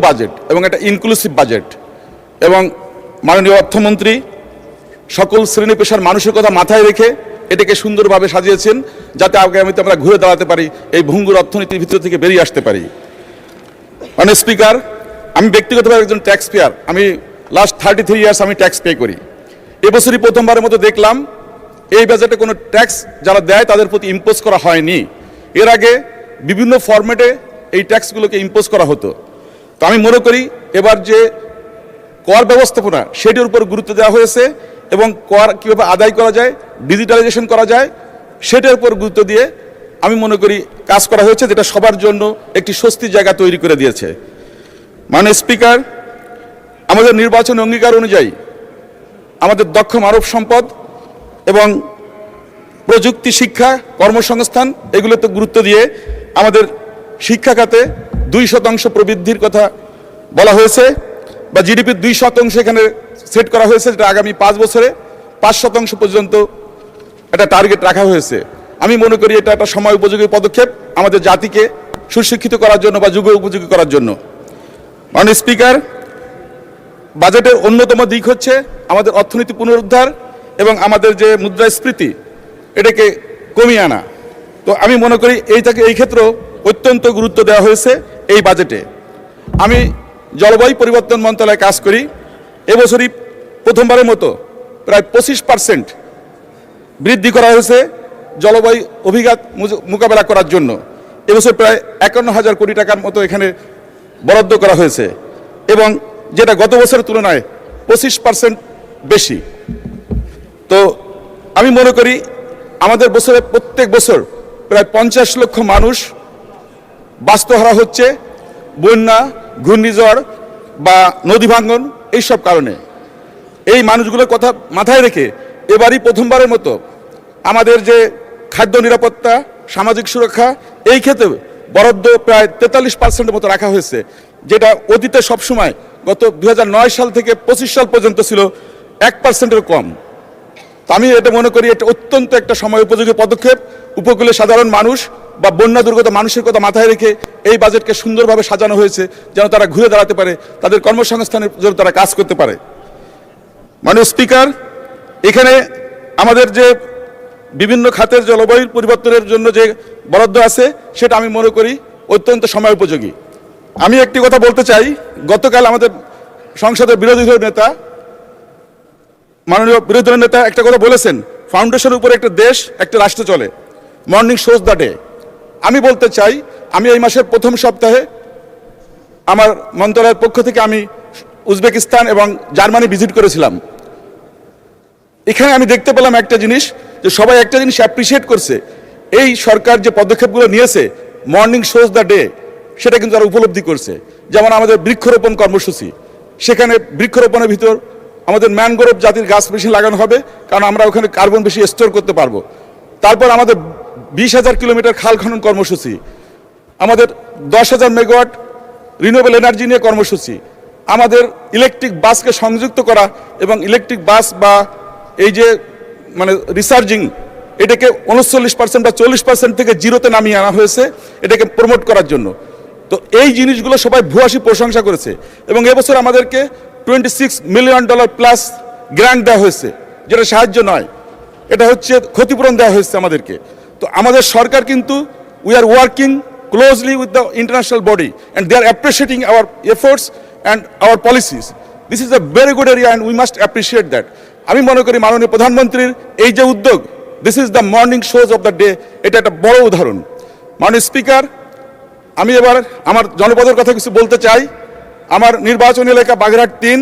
Budget এবং একটা inclusive budget, এবং মাননীয় অর্থমন্ত্রী সকল শ্রেণী পেশার মানুষের কথা মাথায় রেখে এটাকে সুন্দরভাবে সাজিয়েছেন, যাতে আগামীতে আমরা ঘুরে দাঁড়াতে পারি, এই ভঙ্গুর অর্থনীতির ভিতর থেকে বেরিয়ে আসতে পারি। মাননীয় স্পিকার, আমি ব্যক্তিগতভাবে একজন ট্যাক্স পেয়ার। আমি লাস্ট 33 ইয়ার্স আমি ট্যাক্স পে করি। এবছরই প্রথমবারের মতো দেখলাম এই বাজেটে কোনো ট্যাক্স যারা দেয় তাদের প্রতি ইম্পোজ করা হয়নি। এর আগে বিভিন্ন ফরম্যাটে এই ট্যাক্সগুলোকে ইম্পোজ করা হতো। তো আমি মনে করি এবার যে কর ব্যবস্থাপনা সেটির উপর গুরুত্ব দেওয়া হয়েছে এবং কর কীভাবে আদায় করা যায়, ডিজিটালাইজেশন করা যায় সেটার উপর গুরুত্ব দিয়ে আমি মনে করি কাজ করা হয়েছে, যেটা সবার জন্য একটি স্বস্তির জায়গা তৈরি করে দিয়েছে। মাননীয় স্পিকার, আমাদের নির্বাচন অঙ্গীকার অনুযায়ী আমাদের দক্ষ মানব সম্পদ এবং প্রযুক্তি, শিক্ষা, কর্মসংস্থান এগুলোতে গুরুত্ব দিয়ে আমাদের শিক্ষা খাতে 2% প্রবৃদ্ধির কথা বলা হয়েছে, বা জিডিপির 2% এখানে সেট করা হয়েছে, যেটা আগামী 5 বছরে 5% পর্যন্ত একটা টার্গেট রাখা হয়েছে। আমি মনে করি এটা একটা সময় উপযোগী পদক্ষেপ আমাদের জাতিকে সুশিক্ষিত করার জন্য বা যুগ উপযোগী করার জন্য। মাননীয় স্পিকার, বাজেটের অন্যতম দিক হচ্ছে আমাদের অর্থনীতি পুনরুদ্ধার এবং আমাদের যে মুদ্রাস্ফীতি এটাকে কমিয়ে আনা। তো আমি মনে করি এই ক্ষেত্রেও অত্যন্ত গুরুত্ব দেওয়া হয়েছে এই বাজেটে। আমি জলবায়ু পরিবর্তন মন্ত্রণালয়ে কাজ করি। এবছরই প্রথমবারের মতো প্রায় 25% বৃদ্ধি করা হয়েছে জলবায়ু অভিঘাত মোকাবেলা করার জন্য। এবছর প্রায় 51,000 কোটি টাকার মতো এখানে বরাদ্দ করা হয়েছে, এবং যেটা গত বছরের তুলনায় 25% বেশি। তো আমি মনে করি আমাদের প্রত্যেক বছর প্রায় 50 লক্ষ মানুষ বাস্তুহারা হচ্ছে বন্যা, ঘূর্ণিঝড় বা নদী ভাঙ্গন এইসব কারণে। এই মানুষগুলোর কথা মাথায় রেখে এবারই প্রথমবারের মতো আমাদের যে খাদ্য নিরাপত্তা, সামাজিক সুরক্ষা এই ক্ষেত্রে বরাদ্দ প্রায় 43% মতো রাখা হয়েছে, যেটা অতীতে সবসময় গত 2009 সাল থেকে 25 সাল পর্যন্ত ছিল 1%-এর কম। তো আমি এটা মনে করি এটা অত্যন্ত একটা সময় উপযোগী পদক্ষেপ। উপকূলের সাধারণ মানুষ বা বন্যা দুর্গত মানুষের কথা মাথায় রেখে এই বাজেটকে সুন্দরভাবে সাজানো হয়েছে, যেন তারা ঘুরে দাঁড়াতে পারে, তাদের কর্মসংস্থানের জন্য তারা কাজ করতে পারে। মাননীয় স্পিকার, এখানে আমাদের যে বিভিন্ন খাতের জলবায়ু পরিবর্তনের জন্য যে বরাদ্দ আছে সেটা আমি মনে করি অত্যন্ত সময় উপযোগী। আমি একটি কথা বলতে চাই, গতকাল আমাদের সংসদের বিরোধী দলের নেতা, মাননীয় বিরোধী দলের নেতা একটা কথা বলেছেন, ফাউন্ডেশনের উপরে একটা দেশ, একটা রাষ্ট্র চলে, মর্নিং শোজ দ্য ডে। আমি বলতে চাই, আমি এই মাসের প্রথম সপ্তাহে আমার মন্ত্রণালয়ের পক্ষ থেকে আমি উজবেকিস্তান এবং জার্মানি ভিজিট করেছিলাম। এখানে আমি দেখতে পেলাম একটা জিনিস, যে সবাই একটা জিনিস অ্যাপ্রিসিয়েট করছে, এই সরকার যে পদক্ষেপগুলো নিয়েছে মর্নিং শোজ দ্য ডে সেটা কিন্তু তারা উপলব্ধি করছে। যেমন আমাদের বৃক্ষরোপণ কর্মসূচি, সেখানে বৃক্ষরোপণের ভিতর আমাদের ম্যানগ্রোভ জাতির গাছ বেশি লাগানো হবে, কারণ আমরা ওখানে কার্বন বেশি স্টোর করতে পারবো। তারপর আমাদের 20,000 কিলোমিটার খাল খনন কর্মসূচি, আমাদের 10,000 মেগাওয়াট রিনিউয়েবল এনার্জি নিয়ে কর্মসূচি, আমাদের ইলেকট্রিক বাসকে সংযুক্ত করা এবং ইলেকট্রিক বাস বা এই যে মানে রিচার্জিং এটাকে 39% বা 40% থেকে 0-তে নামিয়ে আনা হয়েছে এটাকে প্রমোট করার জন্য। তো এই জিনিসগুলো সবাই ভূয়সী প্রশংসা করেছে, এবং এবছর আমাদেরকে $26 মিলিয়ন প্লাস গ্র্যান্ট দেওয়া হয়েছে, যেটা সাহায্য নয়, এটা হচ্ছে ক্ষতিপূরণ দেওয়া হয়েছে আমাদেরকে। তো আমাদের সরকার কিন্তু we are working closely with the international body and they are appreciating our efforts and our policies. This is a very good area and we must appreciate that. আমি মনে করি মাননীয় প্রধানমন্ত্রীর এই যে উদ্যোগ, this is the morning shows of the day, এটা একটা বড় উদাহরণ। মাননীয় স্পিকার, আমি এবার আমার জনপদের কথা কিছু বলতে চাই। আমার নির্বাচনী এলাকা বাগেরহাট 3,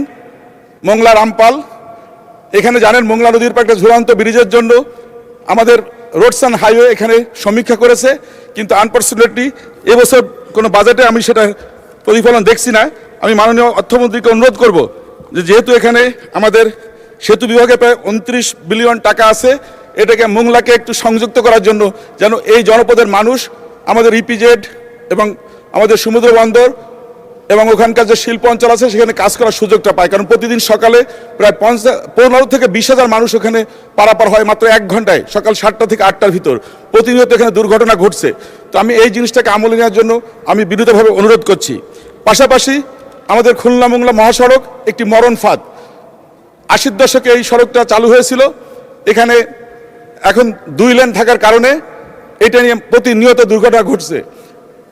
মোংলা রামপাল। এখানে জানেন মোংলা নদীর পাড়ে একটা ঝুলন্ত ব্রিজের জন্য আমাদের রোডস অ্যান্ড হাইওয়ে এখানে সমীক্ষা করেছে, কিন্তু আনফর্চুনেটলি এবছর কোনো বাজেটে আমি সেটা প্রতিফলন দেখছি না। আমি মাননীয় অর্থমন্ত্রীকে অনুরোধ করব যে যেহেতু এখানে আমাদের সেতু বিভাগে প্রায় 29 বিলিয়ন টাকা আছে, এটাকে মোংলাকে একটু সংযুক্ত করার জন্য, যেন এই জনপদের মানুষ আমাদের ইপিজেড এবং আমাদের সমুদ্র বন্দর এবং ওখানকার যে শিল্প অঞ্চল আছে সেখানে কাজ করার সুযোগটা পায়। কারণ প্রতিদিন সকালে প্রায় 15 থেকে 20,000 মানুষ ওখানে পারাপার হয় মাত্র 1 ঘন্টায়, সকাল 7টা থেকে 8টার ভিতর। প্রতিনিয়ত এখানে দুর্ঘটনা ঘটছে। তো আমি এই জিনিসটাকে আমলে নেওয়ার জন্য আমি বিনীতভাবে অনুরোধ করছি। পাশাপাশি আমাদের খুলনা মোংলা মহাসড়ক একটি মরণ ফাঁদ। 80-র দশকে এই সড়কটা চালু হয়েছিল। এখানে এখন 2 লেন থাকার কারণে এটা নিয়ে প্রতিনিয়ত দুর্ঘটনা ঘটছে।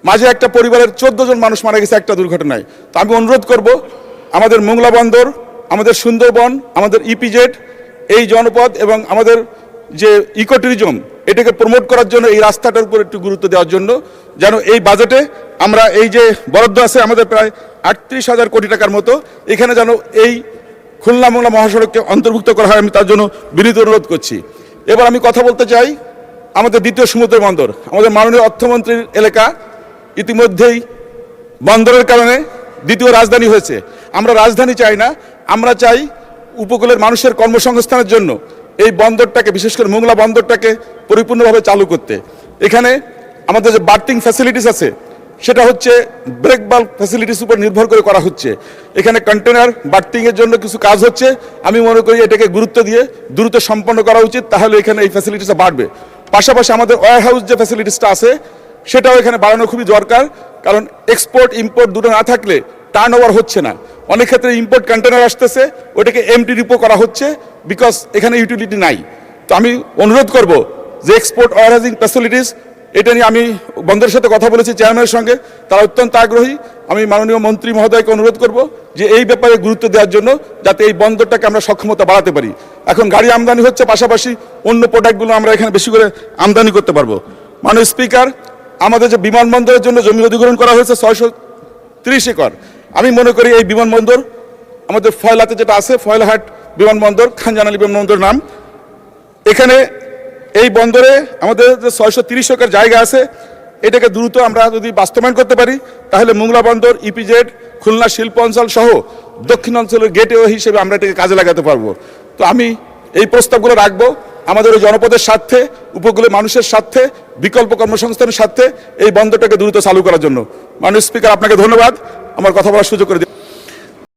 মাঝে একটা পরিবারের 14 জন মানুষ মারা গেছে একটা দুর্ঘটনায়। তো আমি অনুরোধ করব আমাদের মোংলা বন্দর, আমাদের সুন্দরবন, আমাদের ইপিজেড, এই জনপদ এবং আমাদের যে ইকো ট্যুরিজম, এটাকে প্রমোট করার জন্য এই রাস্তাটার উপর একটু গুরুত্ব দেওয়ার জন্য, যেন এই বাজেটে আমরা এই যে বরাদ্দ আছে আমাদের প্রায় 38,000 কোটি টাকার মতো, এখানে যেন এই খুলনা মোংলা মহাসড়ককে অন্তর্ভুক্ত করা হয়, আমি তার জন্য বিনীত অনুরোধ করছি। এবার আমি কথা বলতে চাই আমাদের দ্বিতীয় সমুদ্র বন্দর, আমাদের মাননীয় অর্থমন্ত্রীর এলাকা। ইতিমধ্যেই বন্দরের কারণে দ্বিতীয় রাজধানী হয়েছে। আমরা রাজধানী চাই না, আমরা চাই উপকূলের মানুষের কর্মসংস্থানের জন্য এই বন্দরটাকে, বিশেষ করে মোংলা বন্দরটাকে পরিপূর্ণভাবে চালু করতে। এখানে আমাদের যে বার্থিং ফ্যাসিলিটিস আছে সেটা হচ্ছে ব্রেক বাল্ক ফ্যাসিলিটিস উপর নির্ভর করে করা হচ্ছে। এখানে কন্টেনার বার্থিংয়ের জন্য কিছু কাজ হচ্ছে। আমি মনে করি এটাকে গুরুত্ব দিয়ে দ্রুত সম্পন্ন করা উচিত, তাহলে এখানে এই ফ্যাসিলিটিসটা বাড়বে। পাশাপাশি আমাদের ওয়্যার হাউস যে ফ্যাসিলিটিসটা আছে সেটাও এখানে বাড়ানো খুবই দরকার, কারণ এক্সপোর্ট ইম্পোর্ট দুটো না থাকলে টার্ন ওভার হচ্ছে না। অনেক ক্ষেত্রে ইম্পোর্ট কন্টেনার আসতেছে, ওটাকে এমটি ডিপো করা হচ্ছে, বিকজ এখানে ইউটিলিটি নাই। তো আমি অনুরোধ করব যে এক্সপোর্ট ওয়্যার হাউজিং ফ্যাসিলিটিস, এটা নিয়ে আমি বন্দরের সাথে কথা বলেছি চেয়ারম্যানের সঙ্গে, তারা অত্যন্ত আগ্রহী। আমি মাননীয় মন্ত্রী মহোদয়কে অনুরোধ করব যে এই ব্যাপারে গুরুত্ব দেওয়ার জন্য, যাতে এই বন্দরটাকে আমরা সক্ষমতা বাড়াতে পারি। এখন গাড়ি আমদানি হচ্ছে, পাশাপাশি অন্য প্রোডাক্টগুলো আমরা এখানে বেশি করে আমদানি করতে পারবো। মাননীয় স্পিকার, আমাদের যে বিমানবন্দরের জন্য জমি অধিগ্রহণ করা হয়েছে 630 একর, আমি মনে করি এই বিমানবন্দর আমাদের ফয়লাতে যেটা আছে, ফয়লাহাট বিমানবন্দর, খানজানালি বিমানবন্দর নাম, এখানে এই বন্দরে আমাদের যে 630 একর জায়গা আছে, এটাকে দ্রুত আমরা যদি বাস্তবায়ন করতে পারি, তাহলে মোংলা বন্দর, ইপিজেড, খুলনা শিল্প অঞ্চল সহ দক্ষিণ অঞ্চলের গেটওয়ে হিসেবে আমরা এটাকে কাজে লাগাতে পারবো। তো আমি এই প্রস্তাবগুলো রাখবো আমাদের ওই জনপদের স্বার্থে, উপকূলের মানুষের স্বার্থে, বিকল্প কর্মসংস্থানের স্বার্থে এই বন্দরটাকে দ্রুত চালু করার জন্য। মাননীয় স্পিকার, আপনাকে ধন্যবাদ আমার কথা বলার সুযোগ করে দিন।